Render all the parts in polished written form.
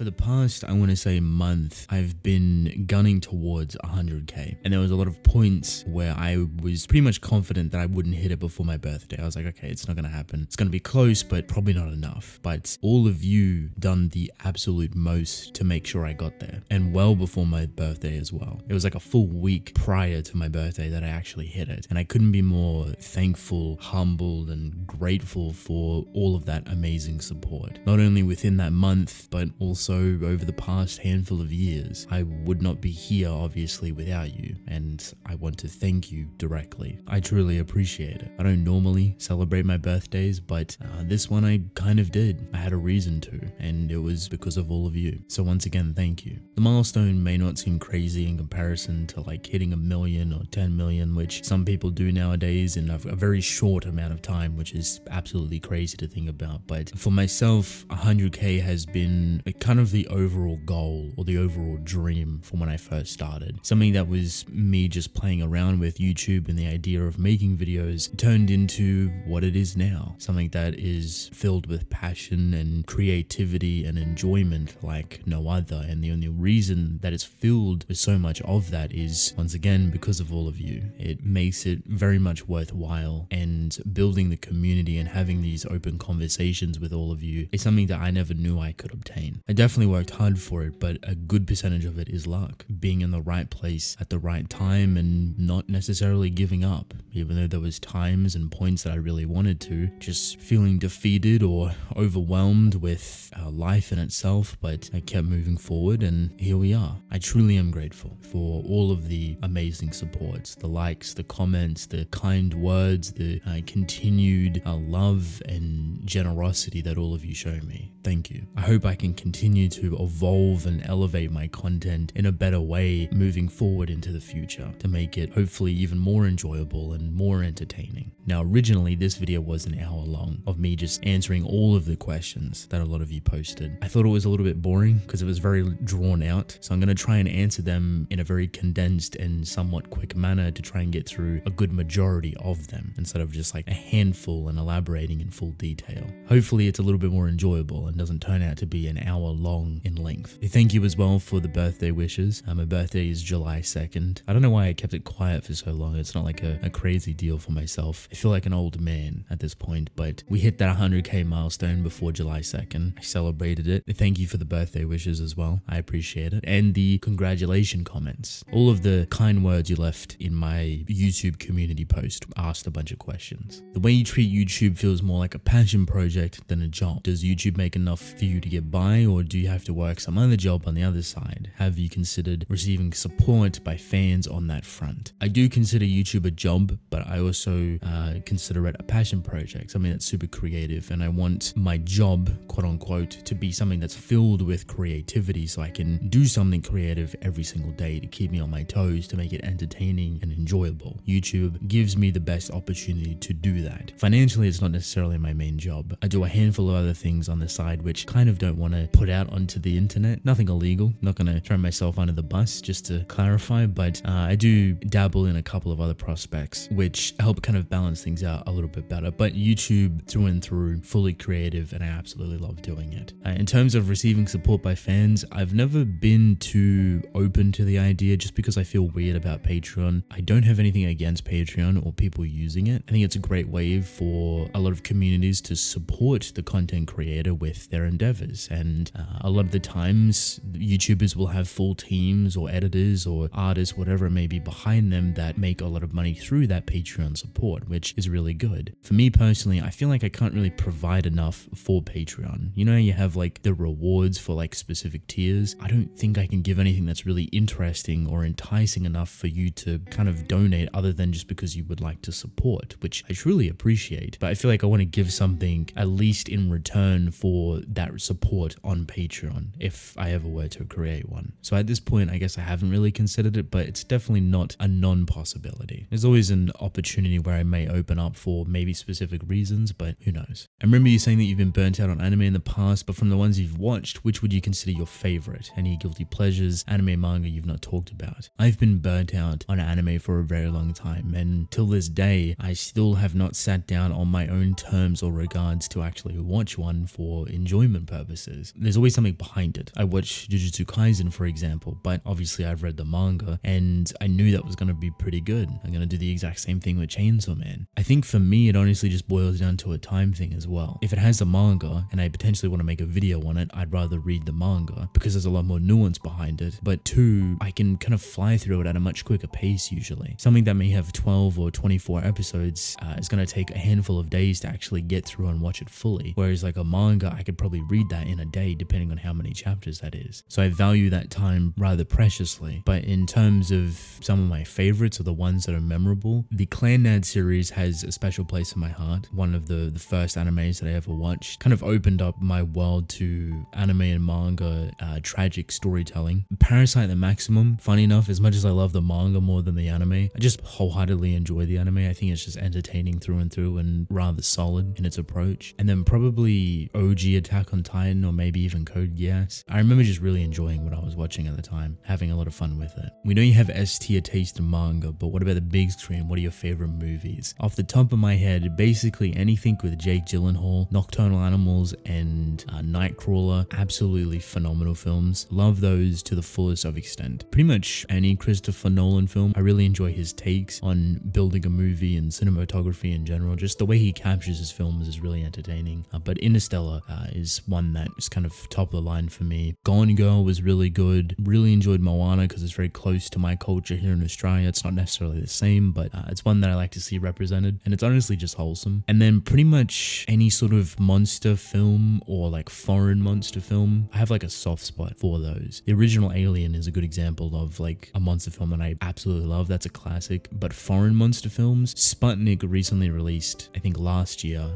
For the past, I want to say month, I've been gunning towards 100k. And there was a lot of points where I was pretty much confident that I wouldn't hit it before my birthday. I was like, okay, it's not going to happen. It's going to be close, but probably not enough. But all of you done the absolute most to make sure I got there. And well before my birthday as well. It was like a full week prior to my birthday that I actually hit it. And I couldn't be more thankful, humbled, and grateful for all of that amazing support. Not only within that month, but also over the past handful of years. I would not be here, obviously, without you, and I want to thank you directly. I truly appreciate it. I don't normally celebrate my birthdays, but this one I kind of did. I had a reason to, and it was because of all of you. So once again, thank you. The milestone may not seem crazy in comparison to like hitting 1 million or 10 million, which some people do nowadays in a very short amount of time, which is absolutely crazy to think about. But for myself, 100k has been kind of the overall goal or the overall dream from when I first started. Something that was me just playing around with YouTube and the idea of making videos turned into what it is now. Something that is filled with passion and creativity and enjoyment like no other. And the only reason that it's filled with so much of that is, once again, because of all of you. It makes it very much worthwhile, and building the community and having these open conversations with all of you is something that I never knew I could obtain. I definitely worked hard for it, but a good percentage of it is luck. Being in the right place at the right time and not necessarily giving up, even though there was times and points that I really wanted to, just feeling defeated or overwhelmed with life in itself, but I kept moving forward and here we are. I truly am grateful for all of the amazing supports, the likes, the comments, the kind words, the continued love and generosity that all of you show me. Thank you. I hope I can continue to evolve and elevate my content in a better way moving forward into the future to make it hopefully even more enjoyable and more entertaining. Now, originally this video was an hour long of me just answering all of the questions that a lot of you posted. I thought it was a little bit boring because it was very drawn out, so I'm going to try and answer them in a very condensed and somewhat quick manner to try and get through a good majority of them instead of just like a handful and elaborating in full detail. Hopefully it's a little bit more enjoyable and doesn't turn out to be an hour long in length. Thank you as well for the birthday wishes. My birthday is July 2nd. I don't know why I kept it quiet for so long. It's not like a crazy deal for myself. I feel like an old man at this point, but we hit that 100k milestone before July 2nd. I celebrated it. Thank you for the birthday wishes as well. I appreciate it. And the congratulation comments. All of the kind words you left in my YouTube community post asked a bunch of questions. The way you treat YouTube feels more like a passion project than a job. Does YouTube make enough for you to get by, or do you have to work some other job on the other side? Have you considered receiving support by fans on that front? I do consider YouTube a job, but I also consider it a passion project, something that's super creative, and I want my job, quote unquote, to be something that's filled with creativity so I can do something creative every single day to keep me on my toes, to make it entertaining and enjoyable. YouTube gives me the best opportunity to do that. Financially, it's not necessarily my main job. I do a handful of other things on the side which kind of don't want to put out onto the internet. Nothing illegal, not going to throw myself under the bus, just to clarify, but I do dabble in a couple of other prospects which help kind of balance things out a little bit better. But YouTube through and through, fully creative, and I absolutely love doing it. In terms of receiving support by fans, I've never been too open to the idea just because I feel weird about Patreon. I don't have anything against Patreon or people using it. I think it's a great way for a lot of communities to support the content creator with their endeavors, and a lot of the times YouTubers will have full teams or editors or artists, whatever it may be, behind them that make a lot of money through that Patreon support, which is really good. For me personally, I feel like I can't really provide enough for Patreon. You know, you have like the rewards for like specific tiers. I don't think I can give anything that's really interesting or enticing enough for you to kind of donate other than just because you would like to support, which I truly appreciate. But I feel like I want to give something at least in return for that support on Patreon if I ever were to create one. So at this point, I guess I haven't really considered it, but it's definitely not a non-possibility. There's always an opportunity where I may open up for maybe specific reasons, but who knows. I remember you saying that you've been burnt out on anime in the past, but from the ones you've watched, which would you consider your favorite? Any guilty pleasures, anime, manga you've not talked about? I've been burnt out on anime for a very long time, and till this day, I still have not sat down on my own terms or regards to actually watch one for enjoyment purposes. There's always something behind it. I watched Jujutsu Kaisen, for example, but obviously I've read the manga, and I knew that was going to be pretty good. I'm going to do the exact same thing with Chainsaw Man. I think for me, it honestly just boils down to a time thing as well. If it has a manga, and I potentially want to make a video on it, I'd rather read the manga, because there's a lot more nuance behind it. But two, I can kind of fly through it at a much quicker pace usually. Something that may have 12 or 24 episodes is going to take a handful of days to actually get through and watch it fully. Whereas like a manga, I could probably read that in a day depending on how many chapters that is. So I value that time rather preciously. But in terms of some of my favorites or the ones that are memorable, the Clannad series has a special place in my heart. One of the first animes that I ever watched kind of opened up my world to anime and manga tragic storytelling. Parasite the Maximum, funny enough, as much as I love the manga more than the anime, I just wholeheartedly enjoy the anime. I think it's just entertaining through and through and rather solid in its approach. And then probably OG Attack on Titan, or maybe even Code Geass. I remember just really enjoying what I was watching at the time, having a lot of fun with it. We know you have S tier taste in manga, but what about the big screen? What are your favorite movies? Off the top of my head, basically anything with Jake Gyllenhaal, Nocturnal Animals, and Nightcrawler, absolutely phenomenal films. Love those to the fullest of extent. Pretty much any Christopher Nolan film, I really enjoy his takes on building a movie and cinematography in general. Just the way he captures his films is really entertaining. But Interstellar is one that is kind of top of the line for me. Gone Girl was really good. Really enjoyed Moana because it's very close to my culture here in Australia. It's not necessarily the same, but it's one that I like to see represented, and it's honestly just wholesome. And then pretty much any sort of monster film or like foreign monster film, I have like a soft spot for those. The original Alien is a good example of like a monster film that I absolutely love. That's a classic. But foreign monster films, Sputnik recently released, I think last year.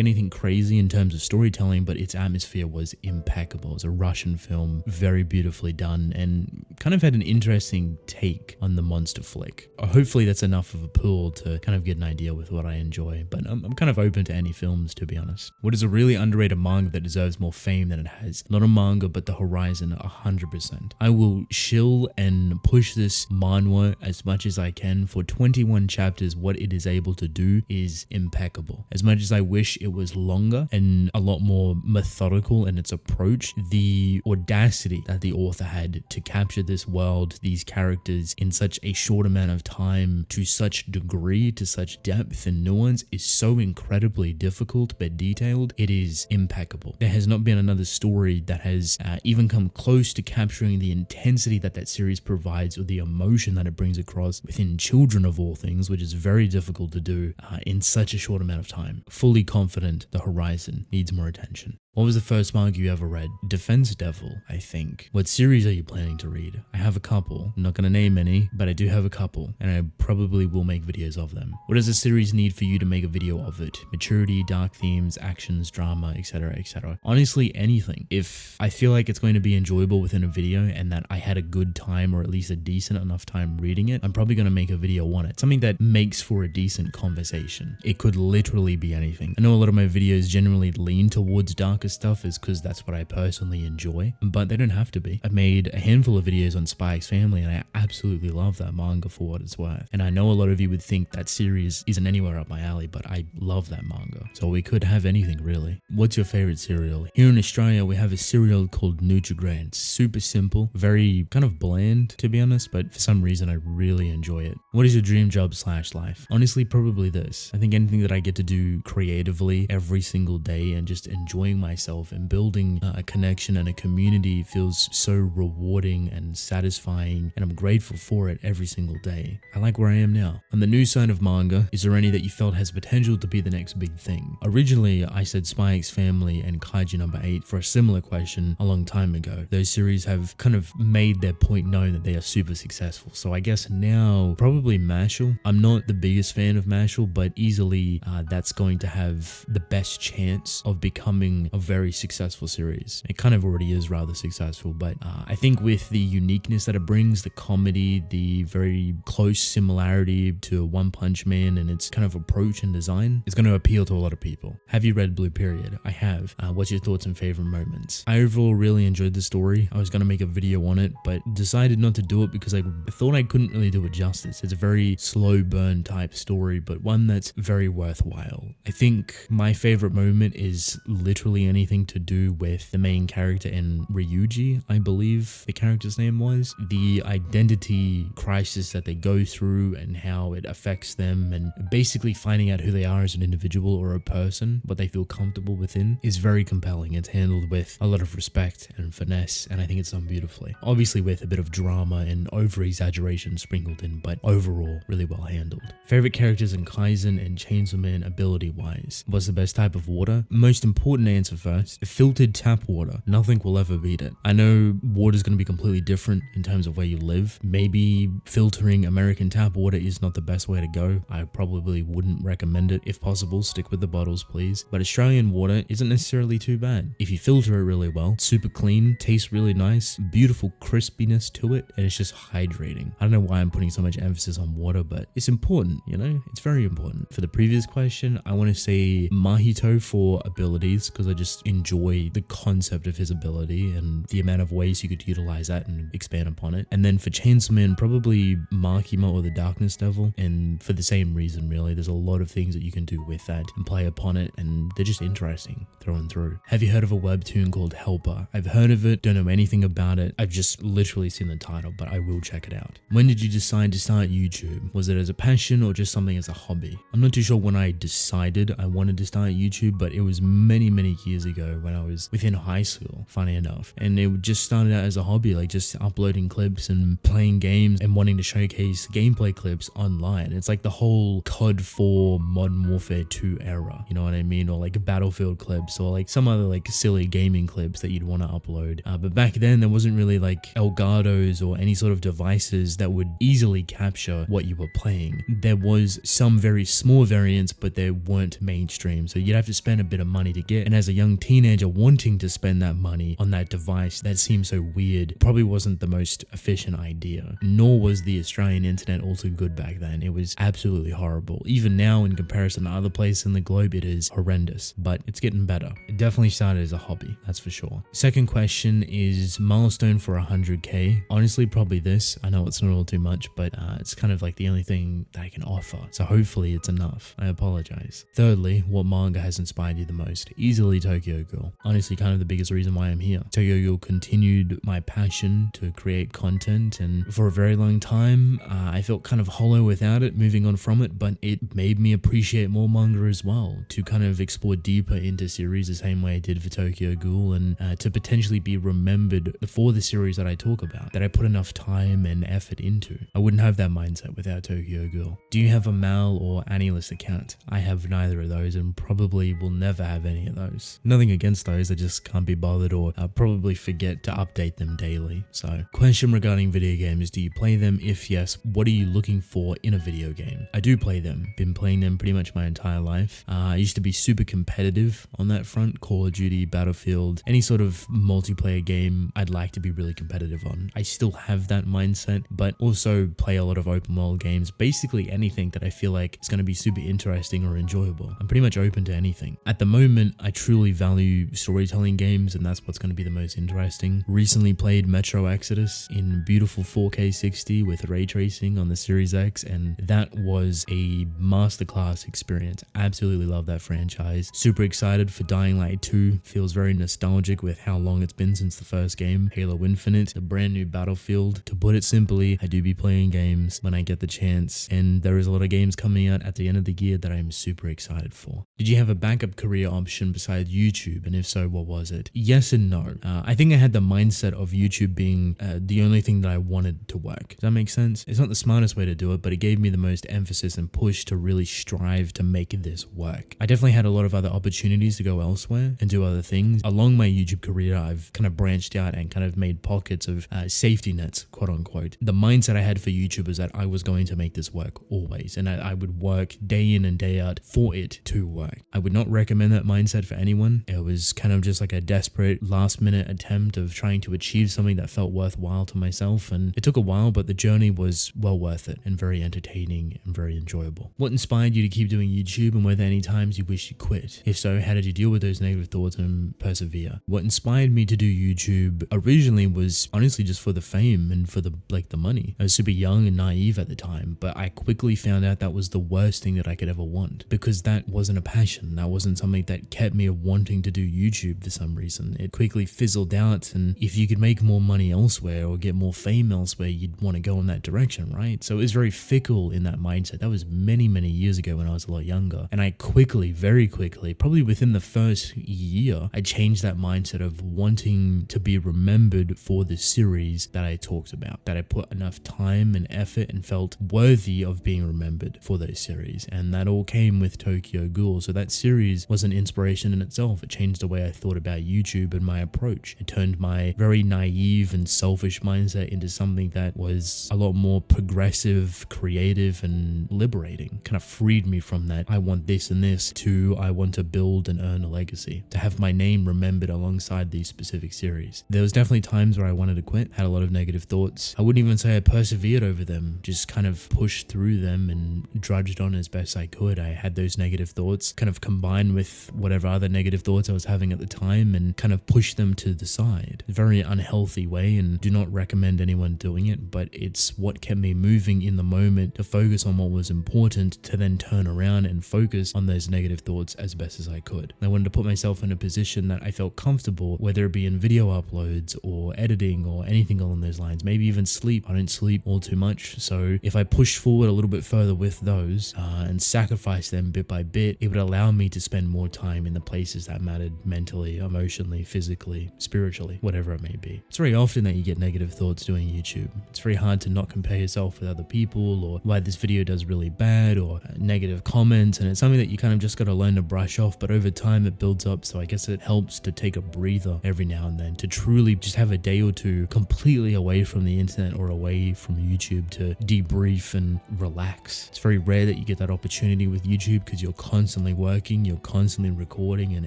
Anything crazy in terms of storytelling, but its atmosphere was impeccable. It was a Russian film, very beautifully done, and kind of had an interesting take on the monster flick. Hopefully that's enough of a pool to kind of get an idea with what I enjoy, but I'm kind of open to any films, to be honest. What is a really underrated manga that deserves more fame than it has? Not a manga, but The Horizon, 100%. I will shill and push this manhwa as much as I can. For 21 chapters, what it is able to do is impeccable. As much as I wish it was longer and a lot more methodical in its approach, the audacity that the author had to capture this world, these characters in such a short amount of time, to such degree, to such depth and nuance, is so incredibly difficult but detailed. It is impeccable. There has not been another story that has even come close to capturing the intensity that that series provides, or the emotion that it brings across within children of all things, which is very difficult to do in such a short amount of time. Fully confident The Horizon needs more attention. What was the first manga you ever read? Defense Devil, I think. What series are you planning to read? I have a couple. I'm not going to name any, but I do have a couple, and I probably will make videos of them. What does a series need for you to make a video of it? Maturity, dark themes, actions, drama, etc., etc. Honestly, anything. If I feel like it's going to be enjoyable within a video and that I had a good time, or at least a decent enough time reading it, I'm probably going to make a video on it. Something that makes for a decent conversation. It could literally be anything. I know a lot of my videos generally lean towards darker stuff is because that's what I personally enjoy, but they don't have to be. I've made a handful of videos on Spy X Family, and I absolutely love that manga for what it's worth. And I know a lot of you would think that series isn't anywhere up my alley, but I love that manga. So we could have anything really. What's your favorite cereal? Here in Australia, we have a cereal called Nutri-Grain. It's super simple, very kind of bland to be honest, but for some reason I really enjoy it. What is your dream job / life? Honestly, probably this. I think anything that I get to do creatively every single day and just enjoying myself and building a connection and a community feels so rewarding and satisfying, and I'm grateful for it every single day. I like where I am now. On the new side of manga, is there any that you felt has potential to be the next big thing? Originally, I said Spy X Family and Kaiju number 8 for a similar question a long time ago. Those series have kind of made their point known that they are super successful. So I guess now, probably Mashal. I'm not the biggest fan of Mashal, but easily that's going to have the best chance of becoming a very successful series. It kind of already is rather successful, but I think with the uniqueness that it brings, the comedy, the very close similarity to One Punch Man and its kind of approach and design, it's going to appeal to a lot of people. people. Have you read Blue Period? I have. What's your thoughts and favorite moments? I overall really enjoyed the story. I was going to make a video on it, but decided not to do it because I thought I couldn't really do it justice. It's a very slow burn type story, but one that's very worthwhile. I think my favorite moment is literally anything to do with the main character in Ryuji, I believe the character's name was. The identity crisis that they go through and how it affects them, and basically finding out who they are as an individual or a person, what they feel comfortable within, is very compelling. It's handled with a lot of respect and finesse, and I think it's done beautifully. Obviously with a bit of drama and over-exaggeration sprinkled in, but overall really well handled. Favorite characters in Kaizen and Chainsaw Man ability-wise. What's the best type of water? Most important answer first, filtered tap water. Nothing will ever beat it. I know water's going to be completely different in terms of where you live. Maybe filtering American tap water is not the best way to go. I probably wouldn't recommend it. If possible, stick with the bottles, please. But Australian water isn't necessarily too bad. If you filter it really well, super clean, tastes really nice, beautiful crispiness to it, and it's just hydrating. I don't know why I'm putting so much emphasis on water, but it's important, you know? It's very important. For the previous question, I want to say Mahito for abilities, because I just enjoy the concept of his ability and the amount of ways you could utilize that and expand upon it. And then for Chainsaw Man, probably Makima or the Darkness Devil, and for the same reason really. There's a lot of things that you can do with that and play upon it, and they're just interesting through and through. Have you heard of a webtoon called Helper? I've heard of it, don't know anything about it. I've just literally seen the title, but I will check it out. When did you decide to start YouTube? Was it as a passion or just something as a hobby? I'm not too sure when I decided I wanted to start YouTube, but it was many years ago when I was within high school, funny enough. And it just started out as a hobby, like just uploading clips and playing games and wanting to showcase gameplay clips online. It's like the whole COD 4 Modern Warfare 2 era, you know what I mean? Or like Battlefield clips or like some other like silly gaming clips that you'd want to upload. But back then there wasn't really like Elgato's or any sort of devices that would easily capture what you were playing. There was some very small variants, but they weren't mainstream. So you'd have to spend a bit of money to get. And as a young teenager wanting to spend that money on that device that seemed so weird, probably wasn't the most efficient idea. Nor was the Australian internet also good back then. It was absolutely horrible. Even now in comparison to other places in the globe, it is horrendous, but it's getting better. It definitely started as a hobby, that's for sure. Second question is milestone for 100k. Honestly, probably this. I know it's not all too much, but it's kind of like the only thing that I can offer. So hopefully it's enough. I apologize. Thirdly, what manga has inspired you the most? Easily Tokyo Ghoul. Honestly, kind of the biggest reason why I'm here. Tokyo Ghoul continued my passion to create content, and for a very long time, I felt kind of hollow without it, moving on from it, but it made me appreciate more manga as well, to kind of explore deeper into series the same way I did for Tokyo Ghoul, and to potentially be remembered for the series that I talk about, that I put enough time and effort into. I wouldn't have that mindset without Tokyo Ghoul. Do you have a Mal or AniList account? I have neither of those and probably will never have any of those. Nothing against those, I just can't be bothered or probably forget to update them daily. So, question regarding video games, do you play them? If yes, what are you looking for in a video game? I do play them, been playing them pretty much my entire life. I used to be super competitive on that front, Call of Duty, Battlefield, any sort of multiplayer game I'd like to be really competitive on. I still have that mindset, but also play a lot of open world games, basically anything that I feel like is going to be super interesting or enjoyable. I'm pretty much open to anything. At the moment, I truly value storytelling games, and that's what's going to be the most interesting. Recently played Metro Exodus in beautiful 4K 60 with ray tracing on the Series X, and that was a masterclass experience. Absolutely love that franchise. Super excited for Dying Light 2. Feels very nostalgic with how long it's been since the first game. Halo Infinite, a brand new Battlefield. To put it simply, I do be playing games when I get the chance, and there is a lot of games coming out at the end of the year that I'm super excited for. Did you have a backup career option besides YouTube, and if so, what was it? Yes and no. I think I had the mindset of YouTube being the only thing that I wanted to work. Does that make sense? It's not the smartest way to do it, but it gave me the most emphasis and push to really strive to make this work. I definitely had a lot of other opportunities to go elsewhere and do other things. Along my YouTube career, I've kind of branched out and kind of made pockets of safety nets, quote unquote. The mindset I had for YouTube was that I was going to make this work always, and I would work day in and day out for it to work. I would not recommend that mindset for anyone. It was kind of just like a desperate last minute attempt of trying to achieve something that felt worthwhile to myself, and it took a while, but the journey was well worth it and very entertaining and very enjoyable. What inspired you to keep doing YouTube, and were there any times times you wish you quit? If so, how did you deal with those negative thoughts and persevere? What inspired me to do YouTube originally was honestly just for the fame and for the money. I was super young and naive at the time, but I quickly found out that was the worst thing that I could ever want, because that wasn't a passion. That wasn't something that kept me wanting to do YouTube for some reason. It quickly fizzled out, and if you could make more money elsewhere or get more fame elsewhere, you'd want to go in that direction, right? So it was very fickle in that mindset. That was many, many years ago when I was a lot younger. And I quickly, very quickly, probably within the first year, I changed that mindset of wanting to be remembered for the series that I talked about, that I put enough time and effort and felt worthy of being remembered for those series. And that all came with Tokyo Ghoul. So that series was an inspiration in itself. It changed the way I thought about YouTube and my approach. It turned my very naive and selfish mindset into something that was a lot more progressive, creative, and liberating. Kind of freed me from that I want this and this to I want to build and earn a legacy, to have my name remembered alongside these specific series. There was definitely times where I wanted to quit, had a lot of negative thoughts. I wouldn't even say I persevered over them, just kind of pushed through them and drudged on as best I could. I had those negative thoughts kind of combined with whatever other negative thoughts I was having at the time and kind of pushed them to the side. A very unhealthy way, and do not recommend anyone doing it, but it's what kept me moving in the moment to focus on what was important, to then turn around and focus on those negative thoughts as best as I could. I wanted to put myself in a position that I felt comfortable, whether it be in video uploads or editing or anything along those lines, maybe even sleep. I don't sleep all too much, so if I pushed forward a little bit further with those and sacrificed them bit by bit, it would allow me to spend more time in the places that mattered mentally, emotionally, physically, spiritually, whatever it may be. It's very often that you get negative thoughts doing YouTube. It's very hard to not compare yourself with other people, or why this video does really bad, or negative comments, and it's something that you kind of just got to learn to brush off, but over time it builds up. So I guess it helps to take a breather every now and then, to truly just have a day or two completely away from the internet or away from YouTube to debrief and relax. It's very rare that you get that opportunity with YouTube, because you're constantly working, you're constantly recording and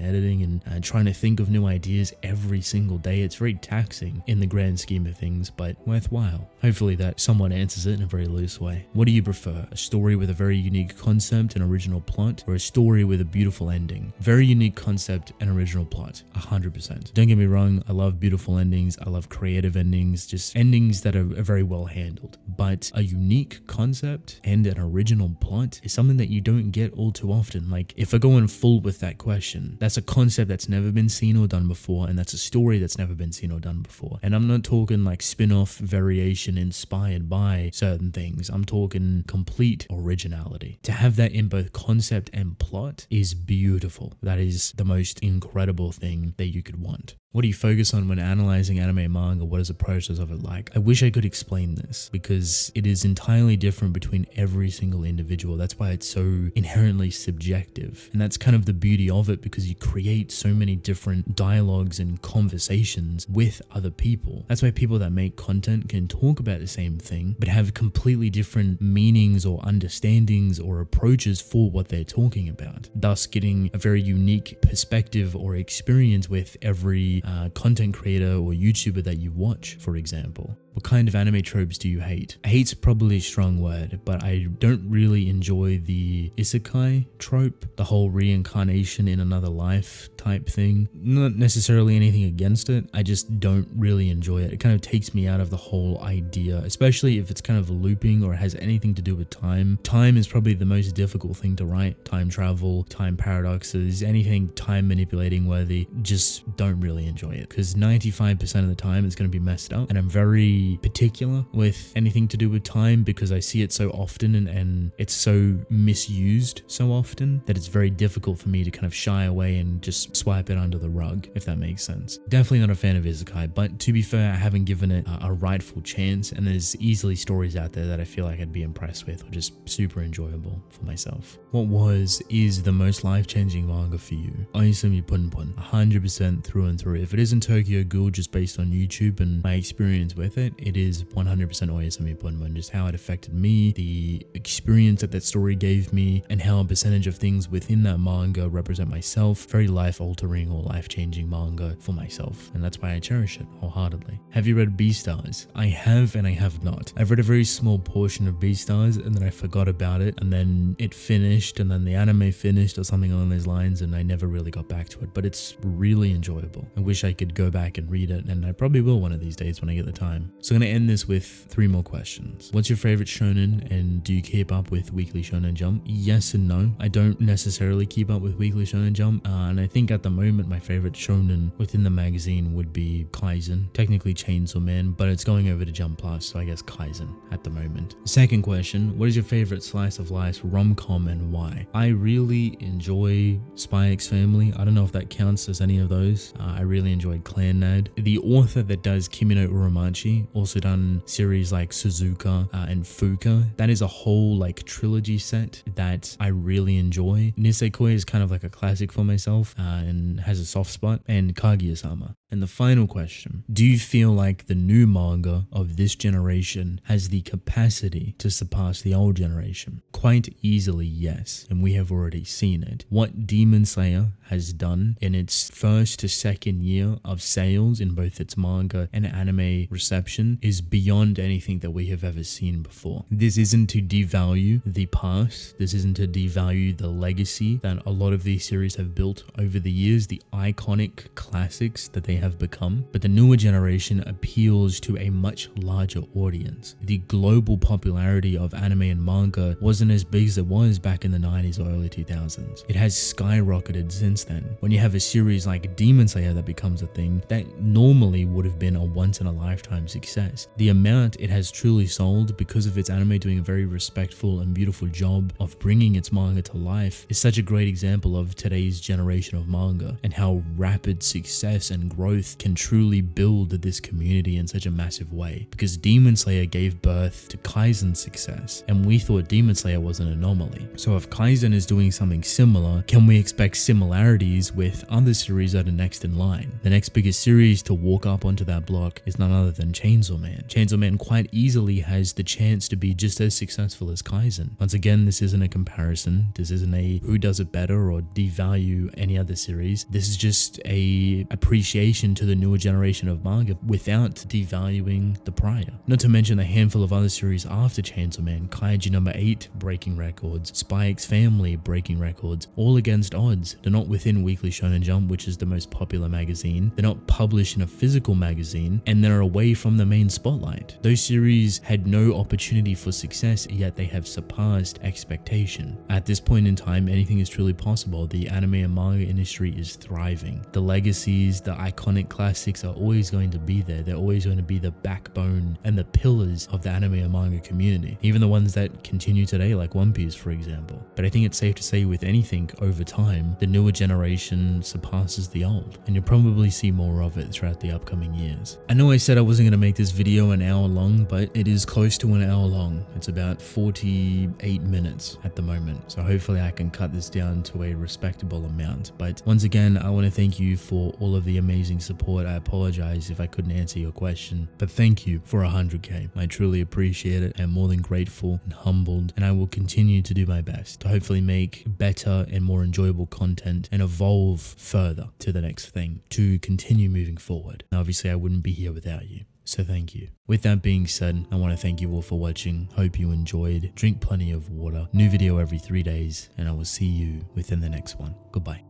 editing and trying to think of new ideas every single day. It's very taxing in the grand scheme of things, but worthwhile. Hopefully that someone answers it in a very loose way. What do you prefer? A story with a very unique concept and original plot, or a story with a beautiful ending? Very unique concept and original plot, 100%. Don't get me wrong, I love beautiful endings, I love creative endings, just endings that are very well handled. But a unique concept and an original plot is something that you don't get all too often. Like, if I go in full with that question, that's a concept that's never been seen or done before, and that's a story that's never been seen or done before. And I'm not talking like spin-off variation inspired by certain things. I'm talking complete originality. To have that in both concept and plot is beautiful. That is the most incredible thing that you could want. What do you focus on when analyzing anime and manga? What is the process of it like? I wish I could explain this, because it is entirely different between every single individual. That's why it's so inherently subjective. And that's kind of the beauty of it, because you create so many different dialogues and conversations with other people. That's why people that make content can talk about the same thing, but have completely different meanings or understandings or approaches for what they're talking about, thus getting a very unique perspective or experience with every content creator or YouTuber that you watch, for example. What kind of anime tropes do you hate? Hate's probably a strong word, but I don't really enjoy the isekai trope, the whole reincarnation in another life type thing. Not necessarily anything against it, I just don't really enjoy it. It kind of takes me out of the whole idea, especially if it's kind of looping or has anything to do with time. Time is probably the most difficult thing to write. Time travel, time paradoxes, anything time manipulating worthy, just don't really enjoy it, because 95% of the time it's going to be messed up, and I'm very particular with anything to do with time, because I see it so often and it's so misused so often that it's very difficult for me to kind of shy away and just swipe it under the rug, if that makes sense. Definitely not a fan of isekai, but to be fair, I haven't given it a rightful chance, and there's easily stories out there that I feel like I'd be impressed with, or just super enjoyable for myself. What is the most life-changing manga for you? Oyasumi Punpun, 100% through and through. If it isn't Tokyo Ghoul, just based on YouTube and my experience with it, it is 100% Oyasumi Punpun. Just how it affected me, the experience that story gave me, and how a percentage of things within that manga represent myself. Very life-altering or life-changing manga for myself, and that's why I cherish it wholeheartedly. Have you read Beastars? I have and I have not. I've read a very small portion of Beastars, and then I forgot about it, and then it finished, and then the anime finished or something along those lines, and I never really got back to it, but it's really enjoyable. I wish I could go back and read it, and I probably will one of these days when I get the time. So I'm going to end this with 3 more questions. What's your favorite shonen, and do you keep up with Weekly Shonen Jump? Yes and no. I don't necessarily keep up with Weekly Shonen Jump, and I think at the moment my favorite shonen within the magazine would be Kaizen, technically Chainsaw Man, but it's going over to Jump Plus, so I guess Kaizen at the moment. Second question, what is your favorite slice of life rom-com and why? I really enjoy Spy X Family. I don't know if that counts as any of those. I really enjoyed Clan Nad. The author that does Kimi no Uromachi also done series like Suzuka and Fuka. That is a whole like trilogy set that I really enjoy. Nisekoi is kind of like a classic for myself and has a soft spot, and Kaguya-sama. And the final question, do you feel like the new manga of this generation has the capacity to surpass the old generation? Quite easily, yes, and we have already seen it. What Demon Slayer has done in its first to second year of sales in both its manga and anime reception is beyond anything that we have ever seen before. This isn't to devalue the past, this isn't to devalue the legacy that a lot of these series have built over the years, the iconic classics that they have become, but the newer generation appeals to a much larger audience. The global popularity of anime and manga wasn't as big as it was back in the 90s or early 2000s. It has skyrocketed since then. When you have a series like Demon Slayer that becomes a thing, that normally would have been a once-in-a-lifetime success. The amount it has truly sold because of its anime doing a very respectful and beautiful job of bringing its manga to life is such a great example of today's generation of manga and how rapid success and growth can truly build this community in such a massive way, because Demon Slayer gave birth to Kaizen's success, and we thought Demon Slayer was an anomaly. So if Kaizen is doing something similar, can we expect similarities with other series that are next in line? The next biggest series to walk up onto that block is none other than Chainsaw Man. Chainsaw Man quite easily has the chance to be just as successful as Kaizen. Once again, this isn't a comparison, this isn't a who does it better or devalue any other series. This is just a appreciation to the newer generation of manga without devaluing the prior. Not to mention a handful of other series after Chainsaw Man, Kaiju number 8 breaking records, Spy X Family breaking records, all against odds. They're not within Weekly Shonen Jump, which is the most popular magazine. They're not published in a physical magazine, and they're away from the main spotlight. Those series had no opportunity for success, yet they have surpassed expectation. At this point in time, anything is truly possible. The anime and manga industry is thriving. The legacies, the iconic classics are always going to be there. They're always going to be the backbone and the pillars of the anime and manga community, even the ones that continue today, like One Piece, for example. But I think it's safe to say with anything over time, the newer generation surpasses the old, and you'll probably see more of it throughout the upcoming years. I know I said I wasn't going to make this video an hour long, but it is close to an hour long. It's about 48 minutes at the moment, so hopefully I can cut this down to a respectable amount. But once again, I want to thank you for all of the amazing support. I apologize if I couldn't answer your question, but thank you for 100k. I truly appreciate it. I'm more than grateful and humbled, and I will continue to do my best to hopefully make better and more enjoyable content and evolve further to the next thing, to continue moving forward. Now, obviously I wouldn't be here without you, so thank you. With that being said, I want to thank you all for watching. Hope you enjoyed. Drink plenty of water. New video every 3 days, and I will see you within the next one. Goodbye.